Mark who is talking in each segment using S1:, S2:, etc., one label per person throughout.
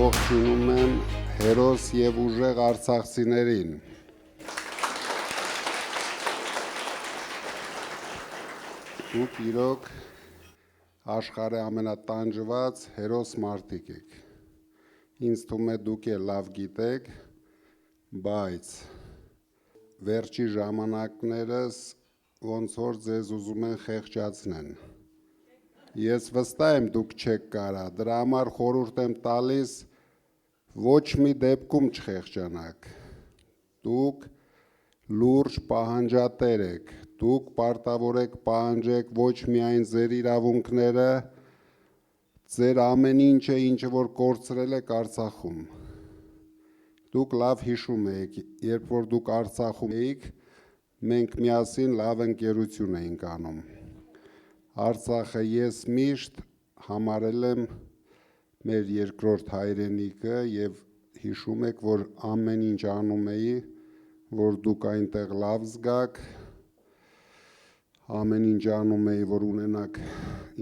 S1: ողջունում եմ հերոս և ուժեղ արցախցիներին։ Դուք իրոք աշխարհի ամենատանջված հերոս մարդիկ եք։ Ինձ թվում է դուք էլ լավ գիտեք, բայց վերջի ժամանակներս ոնց որ ձեզ ուզում են խեղճացնեն։ Ես վստահ եմ դուք չեք կարա, դրա համար խորհուրդ եմ տալիս ոչ մի դեպքում չխեղճանաք։ Դուք լուրջ պահանջատեր եք, դուք պարտավոր եք պահանջեք ոչ միայն ձեր իրավունքները, ձեր ամեն ինչը, ինչը որ կորցրել եք Արցախում։ Դուք լավ հիշում եք, երբ որ դուք Արցախում էիք, մենք միասին լավ ընկերություն էինք անում։ Արցախը ես միշտ համարել եմ մեր երկրորդ հայրենիքը և հիշում եք, որ ամեն ինչ անում էի, որ դուք այնտեղ լավ զգաք, ամեն ինչ անում էի, որ ունենաք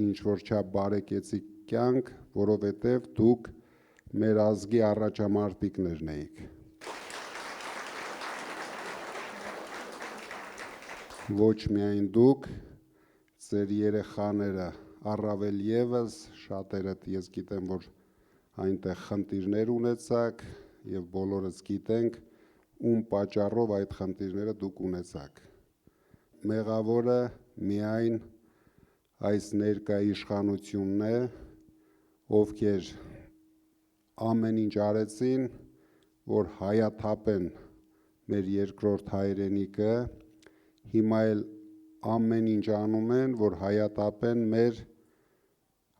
S1: ինչ-որ չափ բարեկեցիկ կյանք, որովհետև դուք մեր ազգի առաջամարտիկներն էիք։ Ոչ միայն դուք, ձեր երեխաները, առավել ևս, շատերդ ես գիտեմ, որ այնտեղ խնդիրներ ունեցաք և բոլորս գիտենք, ում պատճառով այդ խնդիրները դուք ունեցաք։ Մեղավորը միայն այս ներկա իշխանությունն է, ովքեր ամեն ինչ արեցին, որ հայաթափեն մեր երկրորդ հայրենիքը, հիմա էլ ամեն ինչ անում են, որ հայաթափեն մեր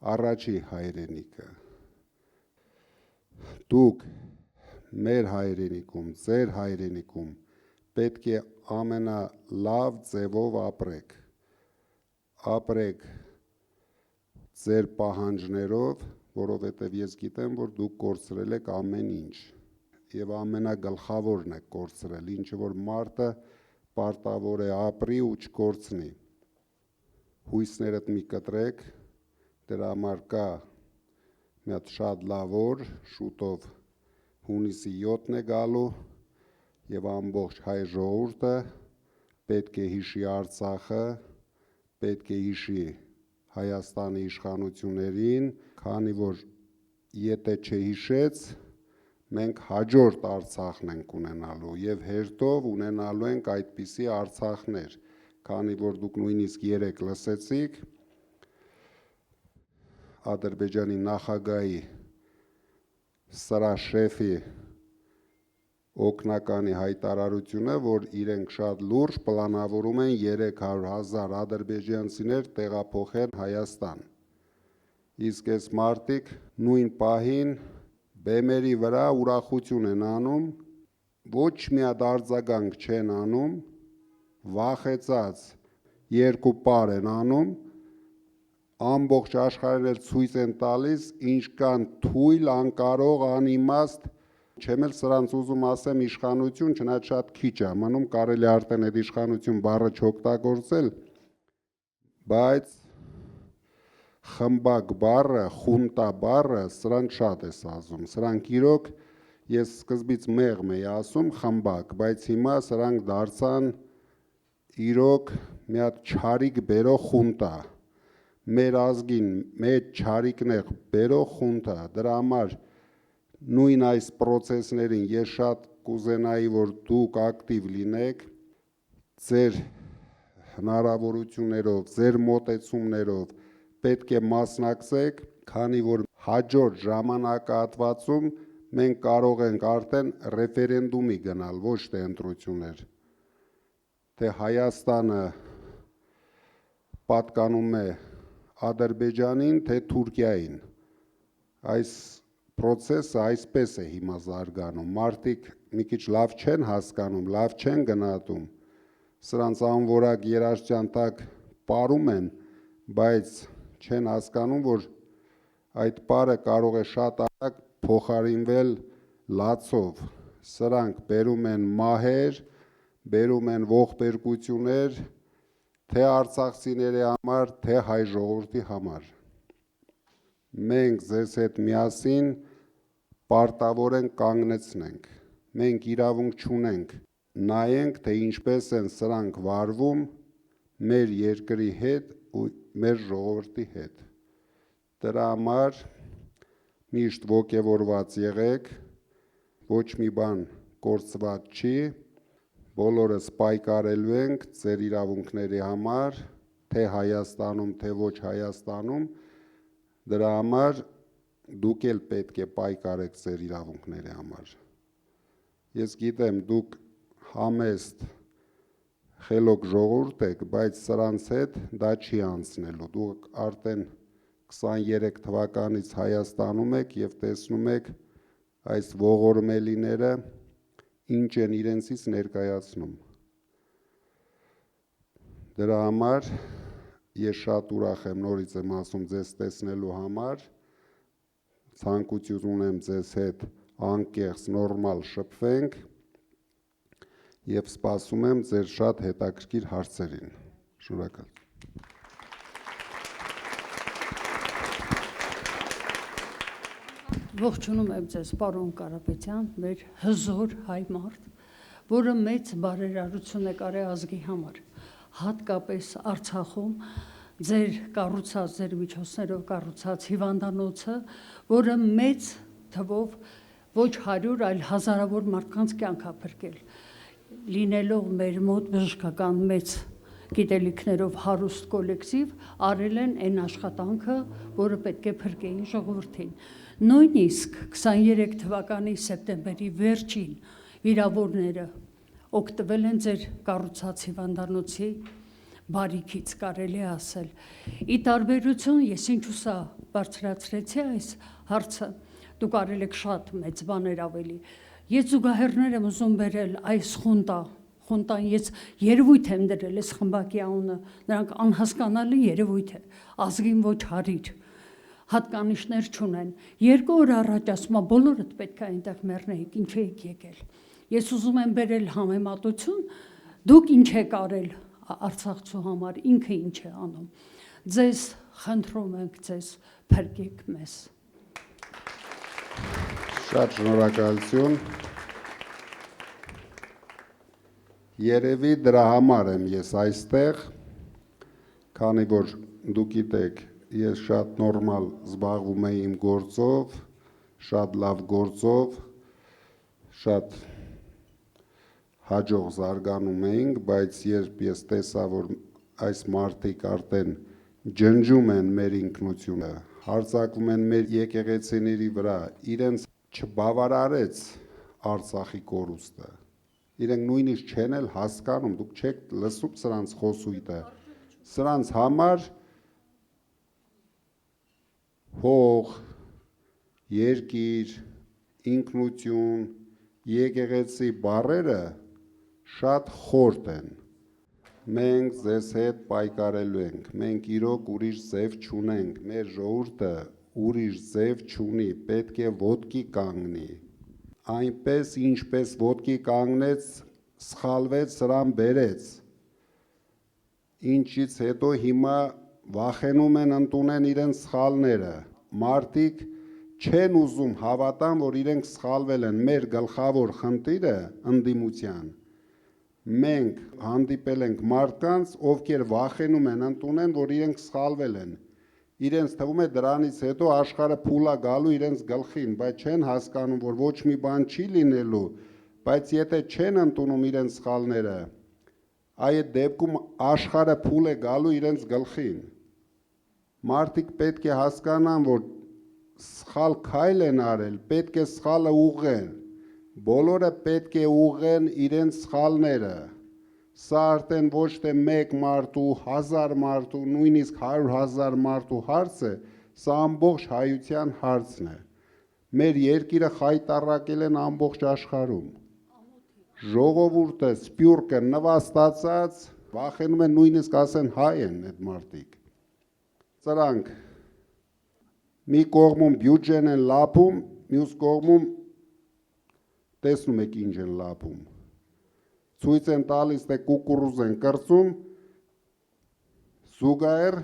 S1: առաջի հայրենիքը։ Դուք մեր հայրենիքում, ձեր հայրենիքում պետք է ամենալավ ձևով ապրեք։ Ապրեք ձեր պահանջներով, որովհետև ես գիտեմ, որ դուք կորցրել եք ամեն ինչ և ամենագլխավորն եք կորցրել, ինչը որ մարդը պարտավոր է ապրի ու չկորցնի։ Հույսներդ մի կտրեք, դրա համար կա մի հատ շատ լավ օր, շուտով հունիսի 7-ն է գալու և ամբողջ հայ ժողովուրդը պետք է հիշի Արցախը, պետք է հիշի Հայաստանի իշխանություններին, քանի որ եթե չհիշեց, մենք հաջորդ Արցախն ենք ունենալու և հերթով ունենալու ենք այդպիսի Արցախներ, քանի որ դուք նույնիսկ երեկ լսեցիք Ադրբեջանի նախագահի սրա շեֆի օգնականի հայտարարությունը, որ իրենք շատ լուրջ պլանավորում են 300,000 ադրբեջանցիներ տեղափոխել Հայաստան։ Իսկ այս մարդիկ նույն պահին բեմերի վրա ուրախություն են անում, ոչ մի հատ արձագանք չեն անում, վախեցած երկու պար են անում, ամբողջ աշխարհին էլ ցույց են տալիս, ինչքան թույլ, անկարող, անիմաստ, չեմ էլ սրանց ուզում ասեմ իշխանություն, չնայած շատ քիչ է մնում, կարելի է արդեն այդ իշխանություն բառը չօգտագործել, բայց խմբակ բառը, խունտա բառը, սրանց շատ է սազում, սրանք իրոք, ես սկզբից մեղմ էի ասում խմբակ, բայց հիմա սրանք դարձան իրոք մի հատ չարիք բերող խունտա, մեր ազգին մեծ չարիքներ բերող խունտա, դրա համար նույն այս պրոցեսներին ես շատ կուզենայի, որ դուք ակտիվ լինեք, ձեր հնարավորություններով, ձեր մոտեցումներով պետք է մասնակցեք, քանի որ հաջորդ ժամանակահատվածում մենք կարող ենք արդեն ռեֆերենդումի գնալ, ոչ թե ընտրություններ, թե Հայաստանը պատկանում է Ադրբեջանին, թե Թուրքիային։ Այս պրոցեսը այսպես է հիմա զարգանում, մարդիկ մի քիչ լավ չեն հասկանում, լավ չեն գնահատում, սրանց անորակ երաշխության տակ պարում են, բայց չեն հասկանում, որ այդ պարը կարող է շատ արագ փոխարինվել լացով, սրանք բերում են մահեր, բերում են ողբերգություններ, թե արցախցիների համար, թե հայ ժողովրդի համար։ Մենք ձեզ հետ միասին պարտավոր ենք կանգնեցնենք։ Մենք իրավունք չունենք նայենք, թե ինչպես են սրանք վարվում մեր երկրի հետ ու մեր ժողովրդի հետ։ Դրա համար միշտ ոգևորված եղեք, ոչ մի բան կորցված չի, բոլորս պայքարելու ենք ձեր իրավունքների համար, թե Հայաստանում, թե ոչ Հայաստանում, դրա համար դուք էլ պետք է պայքարեք ձեր իրավունքների համար։ Ես գիտեմ, դուք համեստ խելոք ժողովուրդ եք, բայց սրանց հետ դա չի անցնելու, դուք արդեն 23 թվականից Հայաստանում եք և տեսնում եք այս ողորմելիները ինչ են իրենցից ներկայացնում։ Դրա համար ես շատ ուրախ եմ, նորից եմ ասում, ձեզ տեսնելու համար, ցանկություն ունեմ ձեզ հետ անկեղծ նորմալ շփվենք և սպասում եմ ձեր շատ հետաքրքիր հարցերին։ Շնորհակալ։
S2: Ողջունում եմ ձեզ, պարոն Կարապետյան, մեր հզոր հայ մարդ, որը մեծ բարերարություն է կարել ազգի համար, հատկապես Արցախում ձեր կառուցած, ձեր միջոցներով կառուցած հիվանդանոցը, որը մեծ թվով ոչ 100, այլ հազարավոր մարդկանց կյանք է փրկել, լինելով մեր մոտ բժշկական մեծ գիտելիքներով հարուստ կոլեկտիվ, արել են այն աշխատանքը, որը պետք է փրկեին ժողովրդին։ Նույնիսկ 23 թվականի սեպտեմբերի վերջին վիրավորները օգտվել են ձեր կառուցած հիվանդանոցի բարիքից, կարելի է ասել։ Ի տարբերություն, ես ինչու սա բարձրացրեցի այս հարցը, դուք արել եք շատ մեծ բաներ ավելի։ Ես զուգահեռներ եմ ուզում բերել այս խունտան ես երևույթ եմ դրել, այս խմբակի անունը, նրանք անհասկանալի երևույթ է, ազգին ոչ հարիր, հատկանիշներ չունեն։ 2 օր առաջ ասում եմ, բոլորդ պետք է այնտեղ մեռնեիք, ինչ եք եկել։ Ես ուզում եմ բերել համեմատություն, դուք ինչ եք արել Արցախցու համար, ինքը ինչ է անում։ Ձեզ խնդրում ենք, ձեզ փրկեք մեզ։
S1: Շատ շնորհակալություն։ Երևի դրա համար եմ ես այստեղ, քանի որ դուք գիտեք, ես շատ նորմալ զբաղվում եմ իմ գործով, շատ լավ գործով, շատ հաջող զարգանում էինք, բայց երբ ես տեսա, որ այս մարդիկ արդեն ջնջում են մեր ինքնությունը, հարձակվում են մեր եկեղեցիների վրա, իրենց չբավարարեց Արցախի կորուստը, իրենք նույնիսկ չեն էլ հասկանում, դուք չեք լսում սրանց խոսույթը, սրանց համար հող, երկիր, ինքնություն, եկեղեցի բառերը շատ խորտ են։ Մենք ձեզ հետ պայքարելու ենք, մենք իրոք ուրիշ ձև չունենք, մեր ժողովուրդը ուրիշ ձև չունի, պետք է ոտքի կանգնի։ Այնպես, ինչպես ոտքի կանգնեց, սխալվեց, սրան բերեց, ինչից հետո հիմա վախենում են ընդունեն իրենց սխալները, մարդիկ չեն ուզում հավատան, որ իրենք սխալվել են, մեր գլխավոր խնդիրը ընդդիմության, մենք հանդիպել ենք մարդկանց, ովքեր վախենում են ընդունեն, որ իրենք սխալվել են, իրենց թվում է դրանից հետո աշխարհը փուլա գալու իրենց գլխին, բայց չեն հասկանում, որ ոչ մի բան չի լինելու, բայց եթե չեն ընդունում իրենց սխալները, այդ դեպքում աշխարհը փուլ է գալու իրենց գլխին։ Մարդիկ պետք է հասկանան, որ սխալ քայլ են արել, պետք է սխալը ուղղեն, բոլորը պետք է ուղղեն իրենց սխալները։ Սա արդեն ոչ թե մեկ մարդու, 1000 մարդու, նույնիսկ 100,000 մարդու հարց է, սա ամբողջ հայության հարցն է։ Մեր երկիրը խայտառակել են ամբողջ աշխարհում։ Ժողովուրդը, սփյուռքը նվաստացած, վախենում են նույնիսկ ասեն հայ են այդ մարդիկ։ Սրանք մի կողմում բյուջեն են լափում, մյուս կողմում տեսնում եք ինչ են լափում։ Ցույց են տալիս, թե կուկուռուզ են կրծում, զուգահեռ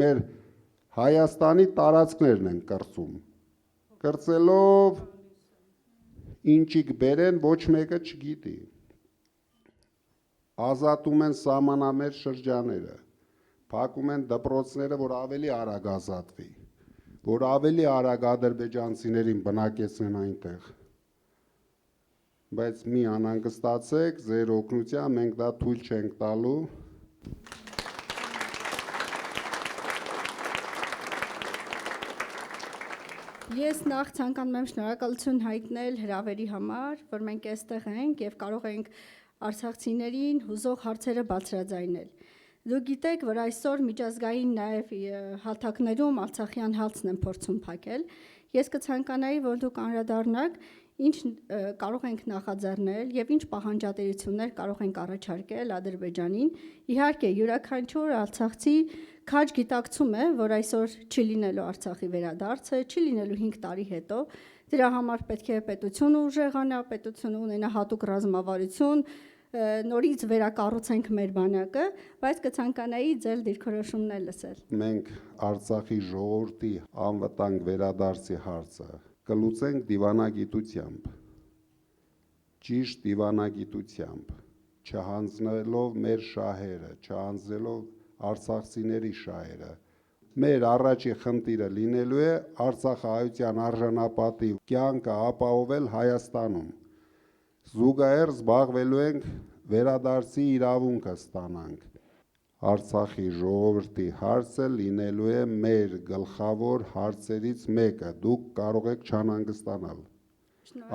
S1: մեր Հայաստանի տարածքներն են կրծում։ Կրծելով Ինչի կբերեն ոչ մեկը չգիտի։ Ազատում են սահմանամերձ շրջաները, փակում են դպրոցները, որ ավելի արագ ազատվի, որ ավելի արագ ադրբեջանցիներին բնակեցնեն այնտեղ։ Բայց մի անհանգստացեք, ձեր օգնությամբ մենք դա թույլ չենք տալու։
S3: Ես նախ ցանկանում եմ շնորհակալություն հայտնել հրավերի համար, որ մենք այստեղ ենք եւ կարող ենք արցախցիներին հուզող հարցերը բարձրաձայնել։ Դուք գիտեք, որ այսօր միջազգային նաև հալթակներում արցախյան հալցն են փորձում փակել։ Ես կցանկանայի, որ դուք անդրադառնաք, ինչ կարող ենք նախաձեռնել եւ ինչ պահանջատիրություններ կարող ենք առաջարկել Ադրբեջանին։ Իհարկե, յուրաքանչյուր արցախցի քաջ գիտակցում է, որ այսօր չի լինելու Արցախի վերադարձը, չի լինելու 5 տարի հետո։ Դրա համար պետք է պետությունը ուժեղանա, պետությունը ունենա հատուկ ռազմավարություն, նորից վերակառուցենք մեր բանակը, բայց կցանկանայի ձեր դիրքորոշումն լսել։
S1: Մենք Արցախի ժողովրդի անվտանգ վերադարձի հարցը կլուծենք դիվանագիտությամբ, ճիշտ դիվանագիտությամբ, չհանձնելով մեր շահերը, չհանձնելով արցախցիների շահերը։ Մեր առաջի խնդիրը լինելու է արցախահայության արժանապատիվ կյանքը ապահովել Հայաստանում։ Զուգահեռ զբաղվելու ենք վերադարձի իրավունքը ստանանք։ Արցախի ժողովրդի հարցը լինելու է մեր գլխավոր հարցերից մեկը։ Դուք կարող եք չանհանգստանալ։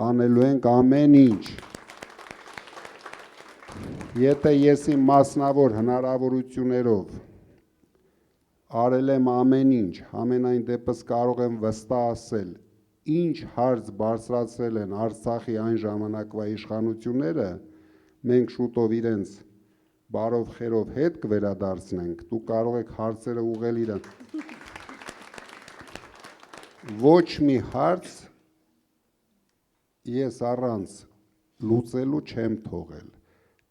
S1: Անելու ենք ամեն ինչ։ Եթե ես իմ մասնավոր հնարավորություններով արել եմ ամեն ինչ, ամենայն դեպս կարող եմ վստահ ասել, ինչ հարց բարձրացրել են Արցախի այն ժամանակվա իշխանությունները, մենք շուտով իրենց բարով խերով հետ կվերադարձնենք, դու կարող եք հարցերը ուղղել իրեն։ Ոչ մի հարց ես առանց լուծելու չեմ թողել։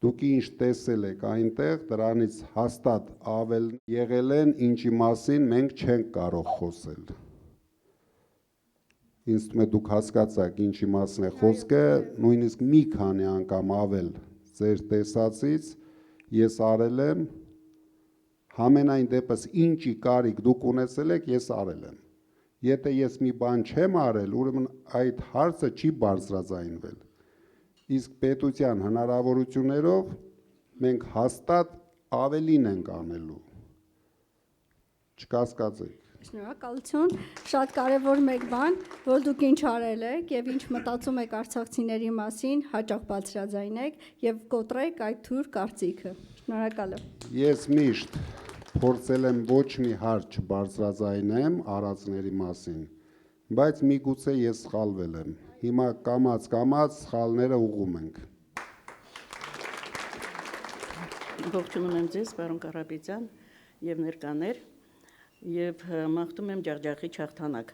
S1: Դուք ինչ տեսել եք այնտեղ, դրանից հաստատ ավել եղել են, ինչի մասին մենք չենք կարող խոսել։ Ինձ թվում է դուք հասկացաք ինչի մասին է խոսքը, նույնիսկ մի քանի անգամ ավել ձեր տեսածից ես արել եմ, համենայն դեպս ինչի կարիք դուք ունեցել եք, ես արել եմ։ Եթե ես մի բան չեմ արել, ուրեմն այդ հարցը չի բարձրաձայնվել։ Իսկ պետության հնարավորություններով մենք հաստատ ավելին ենք անելու։ Չկասկածեք։
S3: Շնորհակալություն, շատ կարևոր մեկ բան, որ դուք ինչ արել եք եւ ինչ մտածում եք արցախցիների մասին, հաճախ բարձրաձայնեք եւ կոտրեք այդ թույլ կարծիքը։ Շնորհակալ եմ։
S1: Ես միշտ փորձել եմ ոչ մի հարց չբարձրաձայնեմ արածների մասին, բայց միգուցե ես սխալվել եմ։ Հիմա կամաց սխալները ուղղում ենք։
S4: Ողջունում եմ ձեզ, պարոն Կարապետյան եւ ներկաներ, եւ մաղթում եմ ջախջախի հաղթանակ։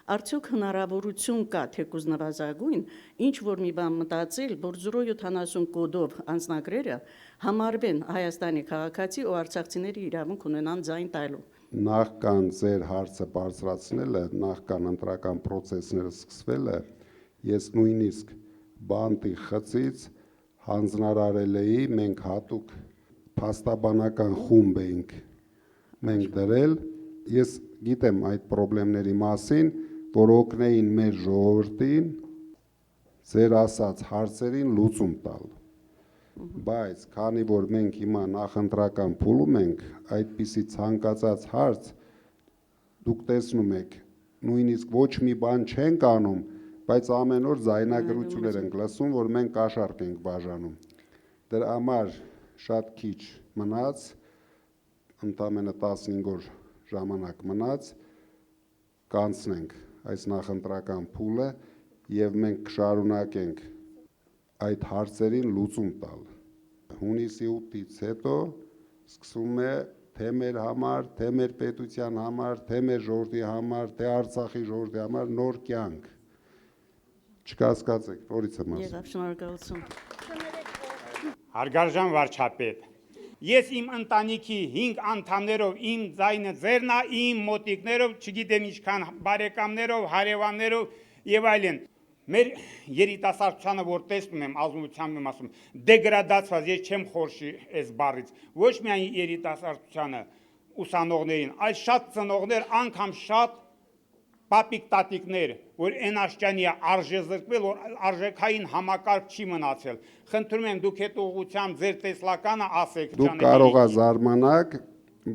S4: Արդյոք հնարավորություն կա թեկուզ նվազագույն, ինչ որ մի բան մտածել, որ 070 կոդով անձնագրերը համարվեն Հայաստանի քաղաքացի ու արցախցիների իրավունք ունենան ձայն տալու։
S1: Նախքան ձեր հարցը բարձրացնելը, նախքան ընտրական process-ները սկսվելը, ես նույնիսկ բանտի խցից հանձնարարել էի, մենք հատուկ փաստաբանական խումբ էինք մենք դրել, ես գիտեմ այդ խնդիրների մասին, որ օգնեին մեր ժողովրդին ձեր ասած հարցերին լուծում տալ։ Բայց քանի որ մենք հիմա նախընտրական փուլում ենք, այդպիսի ցանկացած հարց դուք տեսնում եք, նույնիսկ ոչ մի բան չենք անում, բայց ամեն օր ձայնագրություններ ենք լսում, որ մենք կաշառք ենք բաժանում։ Դրա համար շատ քիչ մնաց, ընդամենը 15 օր ժամանակ մնաց, կանցնենք այս նախընտրական փուլը եւ մենք կշարունակենք այդ հարցերին լուծում տալ։ Հունիսի 8-ից հետո սկսում է թե մեր համար, թե մեր պետության համար, թե մեր ժողովրդի համար, թե Արցախի ժողովրդի համար նոր կյանք։ Չկասկածեք, նորից եմ ասում։
S4: Եղավ, շնորհակալություն։
S5: Հարգարժան վարչապետ, ես իմ ընտանիքի 5 անդամներով, իմ ձայնը ձերն է, իմ մոտիկներով, չգիտեմ ինչքան բարեկամներով, հարևաններով եւ այլն, Մեր երիտասարդությանը, որ տեսնում եմ, ազնվությամբ եմ ասում, դեգրադացված, ես չեմ խորշի այս բառից, ոչ միայն երիտասարդությանը, ուսանողներին, այլ շատ ծնողներ, անգամ շատ պապիկ տատիկներ, որ այն աշճանի է արժե զրկվել, որ արժեքային համակարգ չի մնացել։ Խնդրում եմ դուք այդ ուղղությամբ ձեր տեսլականը ասեք։
S1: Դուք կարող եք զարմանալ,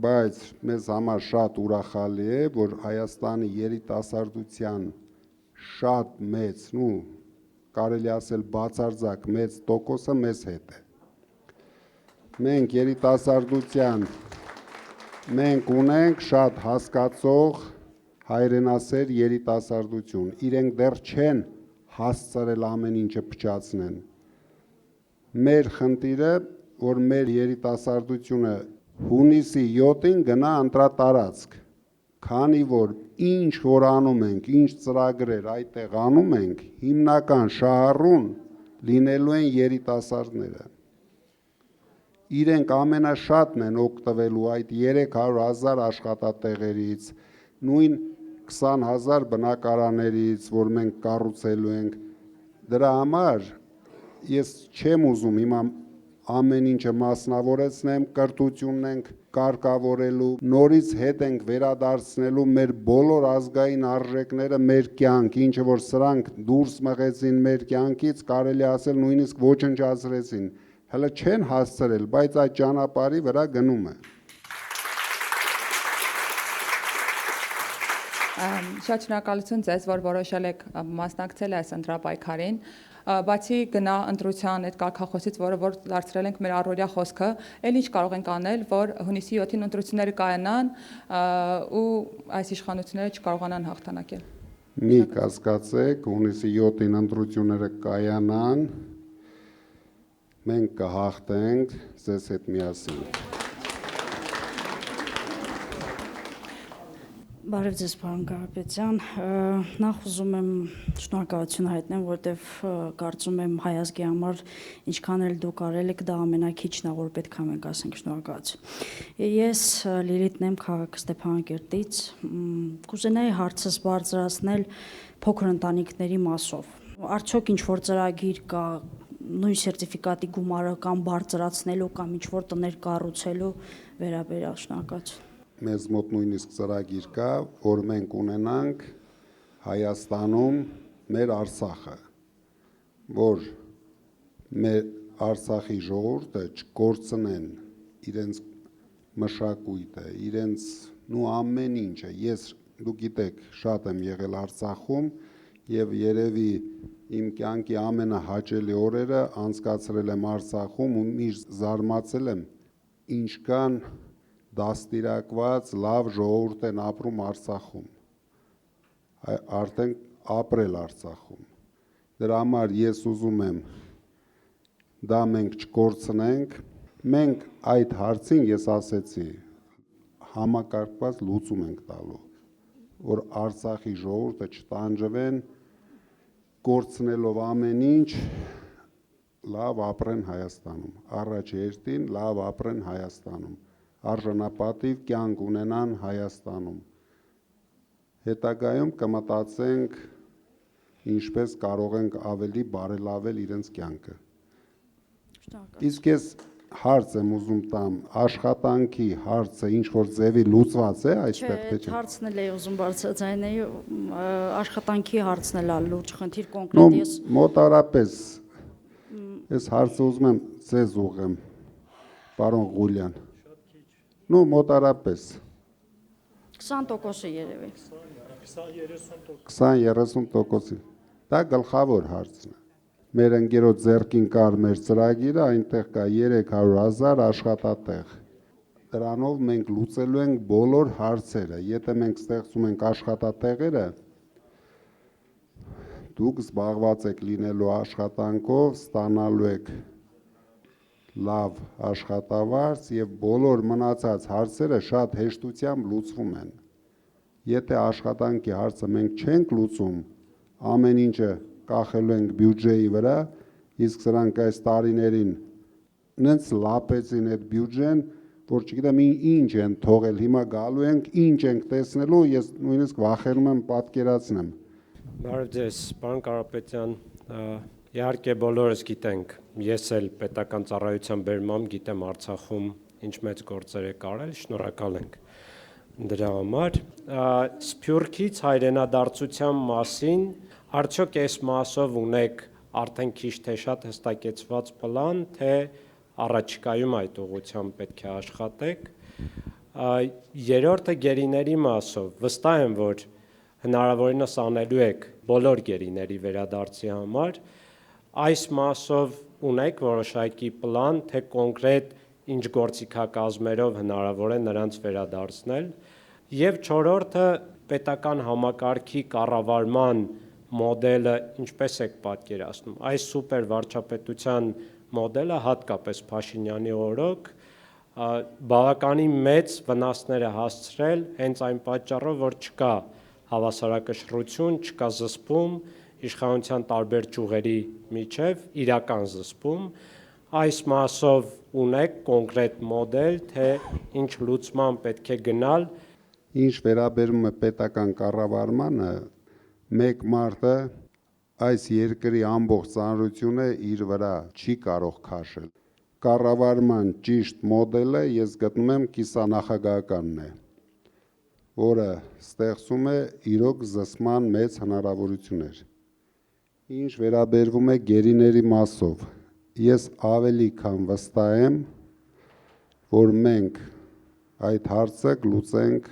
S1: բայց մեզ համար շատ ուրախալի է, որ Հայաստանի երիտասարդության շատ մեծ, կարելի ասել բացարձակ մեծ տոկոսը մեզ հետ է։ Մենք երիտասարդության մենք ունենք շատ հասկացող հայրենասեր երիտասարդություն, իրենք դեռ չեն հասցրել ամեն ինչը փչացնեն։ Մեր խնդիրը, որ մեր երիտասարդությունը հունիսի 7-ին գնա ընտրատարածք, քանի որ ինչ որ անում ենք, ինչ ծրագրեր այդտեղ անում ենք, հիմնական շահառուն լինելու են երիտասարդները։ Իրենք ամենաշատն են օգտվելու այդ 300,000 աշխատատեղերից, նույն 20,000 բնակարաներից, որ մենք կառուցելու ենք։ Դրա համար ես չեմ ուզում հիմա ամեն ինչը մասնավորեցնեմ, կրթությունն ենք կարգավորելու, նորից հետ ենք վերադարձնելու մեր բոլոր ազգային արժեքները մեր կյանք, ինչը որ սրանք դուրս մղեցին մեր կյանքից, կարելի ասել նույնիսկ ոչնչացրեցին, հələ չեն հասցրել, բայց այդ ճանապարհի վրա գնում է։
S6: Շատ շնորհակալություն ձեզ, որ որոշել եք մասնակցել այս ընտրապայքարին, բացի գնա ընտրության այդ կարգախոսից, որ դարձրել ենք մեր առօրյա խոսքը, էլ ինչ կարող ենք անել, որ հունիսի 7-ին ընտրությունները կայանան ու այս իշխանությունները չկարողանան հաղթանակել։
S1: Մի կասկածեք, հունիսի 7-ին ընտրությունները կայանան, մենք կհաղթենք ձեզ հետ միասին։
S7: Բարև ձեզ, պարոն Կարապետյան, նախ ուզում եմ շնորհակալություն հայտնեմ, որտեվ կարծում եմ հայ ազգի համար ինչքան էլ դուք արել եք, դա ամենաքիչն է, որ պետք է մենք ասենք շնորհակալություն։ Ես Լիլիթն եմ քաղաք Ստեփանակերտից, կուզենայի հարցս բարձրացնել փոքր ընտանիքների մասով։ Արդյոք ինչ որ ծրագիր կա նույն սերտիֆիկատի գումարը կամ բարձրացնելու կամ ինչ որ տներ կառուցելու վերաբերյալ շնորհակալություն։
S1: Մեզ մոտ նույնիսկ ծրագիր կա, որ մենք ունենանք Հայաստանում մեր Արցախը, որ մեր Արցախի ժողովուրդը չկորցնեն իրենց մշակույթը, իրենց ամեն ինչը։ Ես, դուք գիտեք, շատ եմ եղել Արցախում եւ երևի իմ կյանքի ամենահաճելի օրերը անցկացրել եմ Արցախում ու միշտ զարմացել եմ ինչքան դաստիարակված լավ ժողովուրդ են ապրում Արցախում, արդեն ապրել Արցախում։ Դրա համար ես ուզում եմ դա մենք չկորցնենք, մենք այդ հարցին ես ասեցի համակարգված լուծում ենք տալու, որ Արցախի ժողովուրդը չտանջվեն, կորցնելով ամեն ինչ, լավ ապրեն Հայաստանում, առաջ երթին լավ ապրեն Հայաստանում, արժանապատիվ կյանք ունենան Հայաստանում։ Հետագայում կմտածենք ինչպես կարող ենք ավելի բարելավել իրենց կյանքը։ Իսկ ես հարց եմ ուզում տամ, աշխատանքի հարցը ինչ որ ձևի լուծված է այստեղ թե չէ։
S7: Հարցն էլ է ուզում բարձրացնել, աշխատանքի հարցն էլ է լուրջ խնդիր կոնկրետ ես։ Մոտարապես
S1: Ես հարցը ուզում եմ ձեզ ուղղեմ, պարոն Ղուլյան։ Մոտարապես
S7: 20% երևի։
S1: 20-30%։ Դա գլխավոր հարցն է։ Մեր ընկերոջ ձեռքին կար մեր ծրագիրը, այնտեղ կա 300,000 աշխատատեղ։ Դրանով մենք լուծելու ենք բոլոր հարցերը։ Եթե մենք ստեղծում ենք աշխատատեղերը, դուք զբաղված եք լինելու աշխատանքով, ստանալու եք լավ աշխատավարձ եւ բոլոր մնացած հարցերը շատ հեշտությամբ լուծվում են։ Եթե աշխատանքի հարցը մենք չենք լուծում, ամեն ինչը կախելու ենք բյուջեի վրա, իսկ սրանք այս տարիներին նենց լապեցին այդ բյուջեն, որ չգիտեմ ինչ են թողել, հիմա գալու ենք, ինչ ենք տեսնելու, ես նույնիսկ վախենում եմ պատկերացնեմ։
S8: Բարև ձեզ, պարոն Կարապետյան, իհարկե բոլորս գիտենք, ես էլ պետական ծառայության բերմամբ գիտեմ Արցախում ինչ մեծ գործեր եք արել, շնորհակալ ենք դրա համար։ Սփյուռքից հայրենադարձության մասին արդյոք այս մասով ունեք արդեն քիչ թե շատ հստակեցված պլան, թե առաջիկայում այդ ուղղությամբ պետք է աշխատեք։ Երրորդը գերիների մասով, վստահ եմ, որ հնարավորինս անելու եք բոլոր գերիների վերադարձի համար, այս մասով ունեք որոշակի պլան, թե կոնկրետ ինչ գործիքակազմերով հնարավոր է նրանց վերադարձնել, եւ չորրորդը պետական համակարգի կառավարման մոդելը ինչպես եք պատկերացնում, այս սուպեր վարչապետության մոդելը հատկապես Փաշինյանի օրոք բավականին մեծ վնասներ է հասցրել հենց այն պատճառով, որ չկա հավասարակշռություն, չկա զսպում իշխանության տարբեր ճյուղերի միջև, իրական զսպում, այս մասով ունեք կոնկրետ մոդել, թե ինչ լուծման պետք է գնալ։
S1: Ինչ վերաբերում է պետական կառավարմանը, մեկ մարդը այս երկրի ամբողջ ծանրությունը իր վրա չի կարող քաշել։ Կառավարման ճիշտ մոդելը ես գտնում եմ կիսանախագահականն է, որը ստեղծում է իրոք զսպման մեծ հնարավորություններ։ Ինչ վերաբերվում է գերիների մասով, ես ավելի քան վստահ եմ, որ մենք այդ հարցը կլուծենք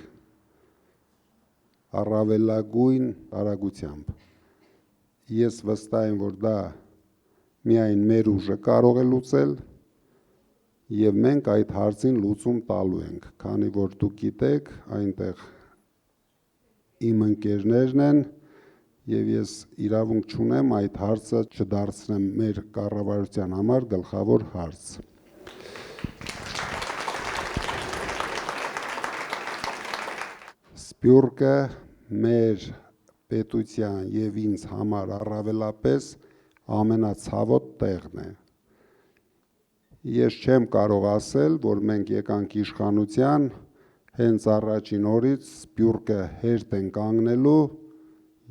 S1: առավելագույն արագությամբ։ Ես վստահ եմ, որ դա միայն մեր ուժը կարող է լուծել, եւ մենք այդ հարցին լուծում տալու ենք, քանի որ դուք գիտեք, այնտեղ իմ ընկերներն են, եւ ես իրավունք չունեմ այդ հարցը չդարձնեմ մեր կառավարության համար գլխավոր հարց։ Սփյուռքը մեր պետության եւ ինձ համար առավելապես ամենացավոտ տեղն է։ Ես չեմ կարող ասել, որ մենք եկանք իշխանության, հենց առաջին օրից Սփյուռքը հերթ են կանգնելու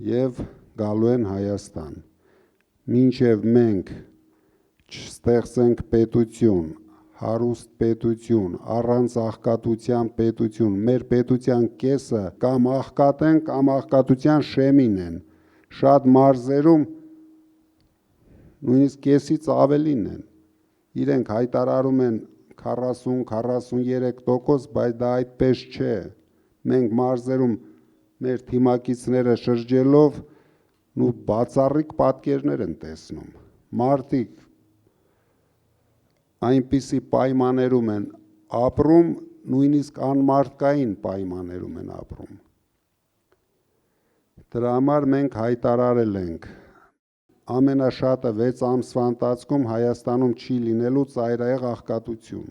S1: եւ գալու են Հայաստան։ Մինչև մենք չստեղծենք պետություն, հարուստ պետություն, առանց աղքատության պետություն, մեր պետության կեսը կամ աղքատ են, կամ աղքատության շեմին են։ Շատ մարզերում նույնիսկ կեսից ավելին են։ Իրենք հայտարարում են 40-43%, բայց դա այդպես չէ։ Մենք մարզերում մեր թիմակիցները շրջելով ու բացառիկ պատկերներ են տեսնում։ Մարդիկ այնպիսի պայմաններում են ապրում, նույնիսկ անմարդկային պայմաններում են ապրում։ Դրա համար մենք հայտարարել ենք ամենաշատը 6 ամսվա ընթացքում Հայաստանում չի լինելու ծայրահեղ աղքատություն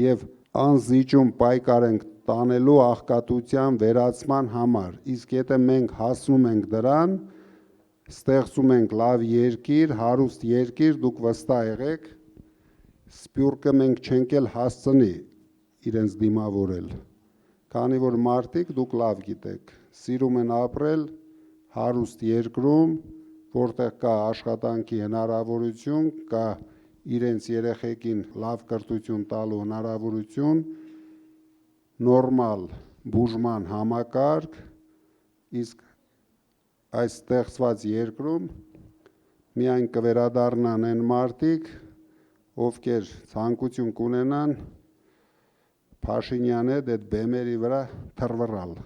S1: եւ անզիջում պայքար ենք տանելու աղքատության վերացման համար, իսկ եթե մենք հասնում ենք դրան, ստեղծում ենք լավ երկիր, հարուստ երկիր, դուք վստահ եղեք, Սփյուռքը մենք չենք էլ հասցնի իրենց դիմավորել, քանի որ մարդիկ դուք լավ գիտեք, սիրում են ապրել հարուստ երկրում, որտեղ կա աշխատանքի հնարավորություն, կա իրենց երեխեքին լավ կրթություն տալու հնարավորություն, նորմալ բուժման համակարգ, իսկ այս ստեղծված երկրում միայն կվերադառնան այն մարդիկ, ովքեր ցանկություն կունենան Փաշինյանի հետ այդ բեմերի վրա թռվռալ։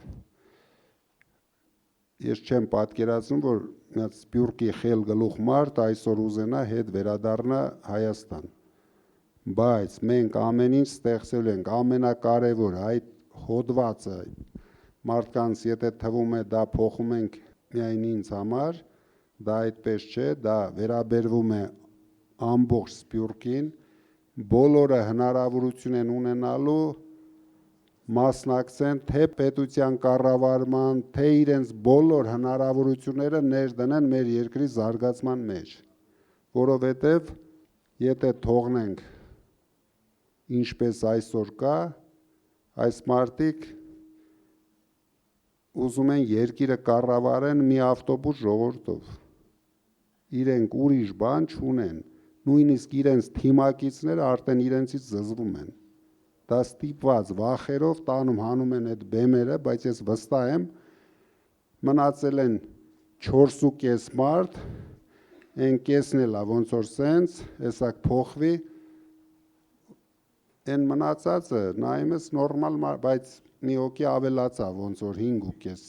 S1: Ես չեմ պատկերացնում, որ այդ Սփյուռքի խել գլուխ մարդ այսօր ուզենա հետ վերադառնա Հայաստան։ Բայց մենք ամեն ինչ ստեղծել ենք, ամենակարևորը այդ հոդվածը մարդկանց եթե թվում է դա փոխում ենք միայն ինձ համար, դա այդպես չէ, դա վերաբերվում է ամբողջ Սփյուռքին, բոլորը հնարավորություն են ունենալու մասնակցեն թե պետության կառավարման, թե իրենց բոլոր հնարավորությունները ներդնեն մեր երկրի զարգացման մեջ, որովհետև եթե թողնենք ինչպես այսօր կա, այս մարդիկ ուզում են երկիրը կառավարեն մի ավտոբուս ժողովրդով։ Իրենք ուրիշ բան չունեն, նույնիսկ իրենց թիմակիցները արդեն իրենցից զզվում են։ Դա ստիպված վախերով տանում հանում են այդ բեմերը, բայց ես վստահ եմ, մնացել են 4.5 մարդ, այն կեսն էլա ոնց որ սենց, հեսա փոխվի, այն մնացածը նայում ես նորմալ, բայց մի հոգի ավելացա, ոնց որ 5.5։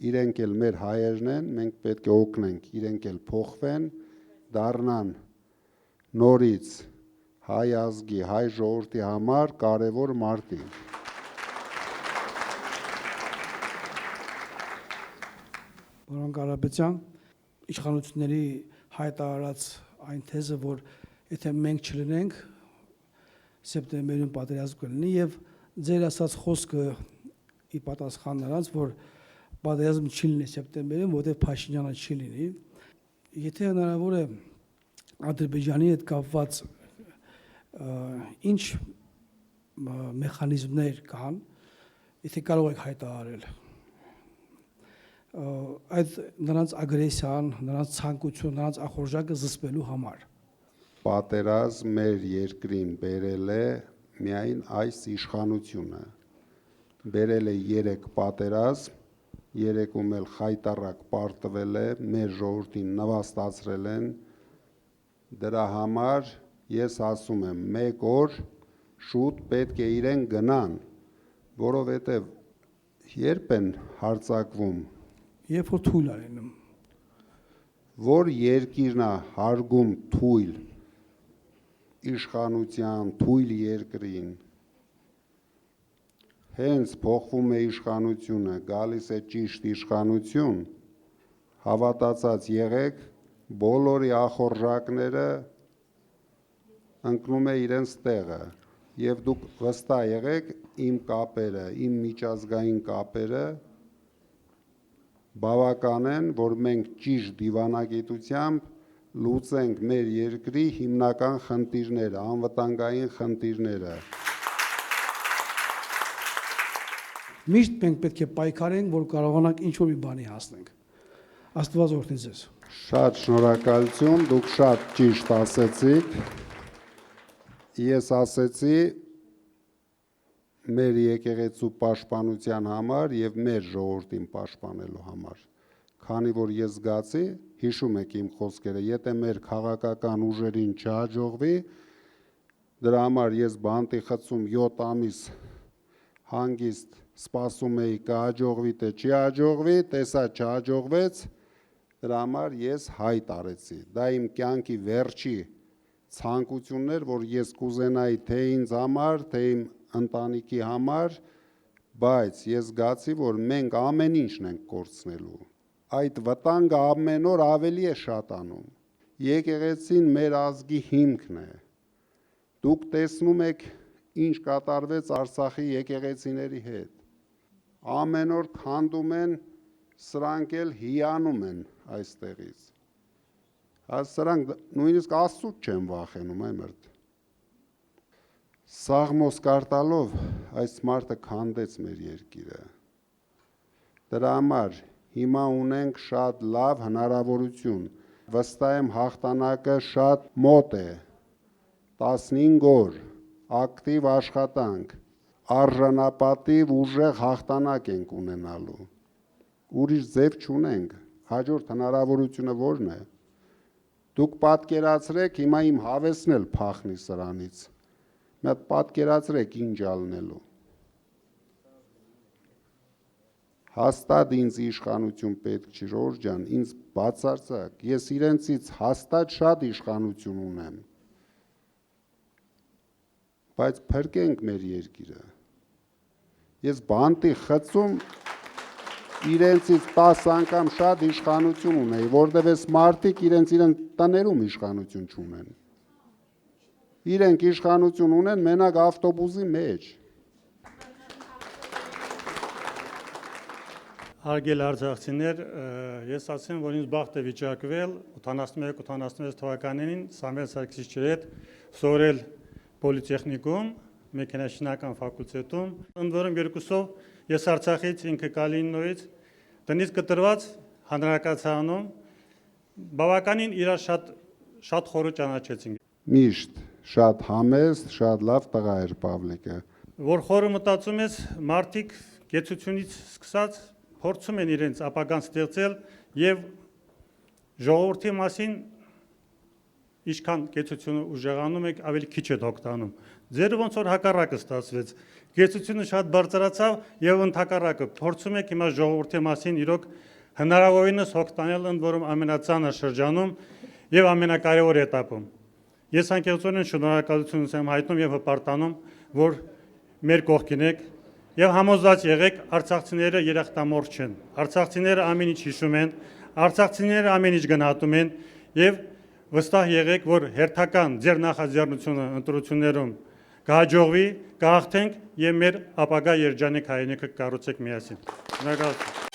S1: Իրենք էլ մեր հայերն են, մենք պետք է օգնենք, իրենք էլ փոխվեն, դառնան նորից հայ ազգի, հայ ժողովրդի համար կարևոր մարդիկ։
S9: Պարոն Կարապետյան, իշխանությունների հայտարարած այն թեզը, որ եթե մենք չլինենք, սեպտեմբերին պատերազմ կլինի եւ ձեր ասած խոսքը ի պատասխան նրանց, որ պատերազմ չի լինի սեպտեմբերին, որտեղ Փաշինյանը չի լինի, եթե հնարավոր է Ադրբեջանի հետ կապված ինչ մեխանիզմներ կան, եթե կարող եք հայտարարել այդ նրանց ագրեսիան, նրանց ցանկություն, նրանց ախորժակը զսպելու համար։
S1: Պատերազմ մեր երկրին բերել է միայն այս իշխանությունը։ Բերել է 3 պատերազմ, 3-ում էլ խայտառակ պարտվել է, մեր ժողովրդին նվաստացրել են։ Դրա համար ես ասում եմ, 1 օր շուտ պետք է իրեն գնան, որովհետև երբ են հարձակվում,
S9: Երբ որ թույլ արենում։
S1: որ երկիրն է հարգում թույլ իշխանության, թույլ երկրին, հենց փոխվում է իշխանությունը, գալիս է ճիշտ իշխանություն, հավատացած եղեք, բոլորի ախորժակները ընկնում է իրենց տեղը, եւ դուք վստահ եղեք, իմ կապերը, իմ միջազգային կապերը բավական են, որ մենք ճիշտ դիվանագիտությամբ լուծենք մեր երկրի հիմնական խնդիրները, անվտանգային խնդիրները։
S9: Միշտ մենք պետք է պայքարենք, որ կարողանանք ինչ-որ մի բանի հասնենք։ Աստված օրհնի ձեզ։
S1: Շատ շնորհակալություն, դուք շատ ճիշտ ասեցիք։ Ես ասեցի մեր եկեղեցու պաշտպանության համար եւ մեր ժողովրդին պաշտպանելու համար։ Քանի որ ես զգացի, հիշում եք իմ խոսքերը, եթե մեր քաղաքական ուժերին չհաջողվի, դրա համար ես բանտի խցում 7 ամիս հանգիստ սպասում էի կհաջողվի թե չի հաջողվի, տեսա չհաջողվեց, դրա համար ես հայտ արեցի։ Դա իմ կյանքի վերջի ցանկությունն էր, որ ես կուզենայի թե ինձ համար, թե իմ ընտանիքի համար, բայց ես զգացի, որ մենք ամեն ինչն ենք կորցնելու։ Այդ վտանգը ամեն օր ավելի է շատանում։ Եկեղեցին մեր ազգի հիմքն է։ Դուք տեսնում եք, ինչ կատարվեց Արցախի եկեղեցիների հետ։ Ամեն օր քանդում են, սրանք էլ հիանում են այստեղից։ Սրանք նույնիսկ Աստծուց չեն վախենում, այմերդ։ Սաղմոս կարտալով այս մարդը քանդեց մեր երկիրը։ Դրա համար հիմա ունենք շատ լավ հնարավորություն։ Վստահ եմ հաղթանակը շատ մոտ է։ 15 օր ակտիվ աշխատանք, արժանապատիվ ուժեղ հաղթանակ ենք ունենալու։ Ուրիշ ձև չունենք։ Հաջորդ հնարավորությունը ո՞րն է։ Դուք պատկերացրեք, հիմա իմ հավեսն էլ փախնի սրանից։ Մի հատ պատկերացրեք ինչ ալնելու։ Հաստատ ինձ իշխանություն պետք չի, Ժորժ ջան, ինձ բացարձակ, ես իրենցից հաստատ շատ իշխանություն ունեմ, բայց փրկենք մեր երկիրը։ Ես բանտի խցում իրենցից 10 անգամ շատ իշխանություն ունեի, որտեղ այս մարդիկ իրենց տներում իշխանություն չունեն։ Իրենք իշխանություն ունեն մենակ ավտոբուսի մեջ։
S10: Հարգելի արձակցիներ, ես ասեմ, որ ինձ բախտ է վիճակվել 81-86 թվականներին Սամվել Սարգսիչի հետ սովորել պոլիտեխնիկում մեքենաշինական ֆակուլտետում, ընդ որում երկուսով ես Արցախից ինքը Կալինինոյից տնից կտրված հանրակացարանում բավականին իրար շատ խորը ճանաչեցինք։
S1: Միշտ շատ համեստ, շատ լավ տղա էր Պավլիկը։
S10: Որ խորը մտածում ես, մարդիկ կեցությունից սկսած փորձում են իրենց ապագան ստեղծել եւ ժողովրդի մասին ինչքան կեցությունը ուժեղանում եք, ավելի քիչ է օգտանում։ Ձեր ոնց որ հակառակը ստացվեց։ Կեցությունը շատ բարձրացավ եւ ընդհակառակը փորձում եք հիմա ժողովրդի մասին իրոք հնարավորինս օգտանել, ընդ որում ամենածանր շրջանում եւ ամենակարևոր этаպում։ Ես անկեղծորեն շնորհակալություն եմ հայտնում եւ հպարտանում, որ մեր կողքին եք եւ համոզված եղեք, արցախցիները երախտամոռ չեն։ Արցախցիները ամեն ինչ հիշում են, արցախցիները ամեն ինչ գնահատում են եւ վստահ եղեք, որ հերթական ձեր նախաձեռնությունը ընտրություններում կհաջողվի, կհաղթենք եւ մեր ապագա երջանիկ հայրենիքը կկառուցենք միասին։ Շնորհակալություն։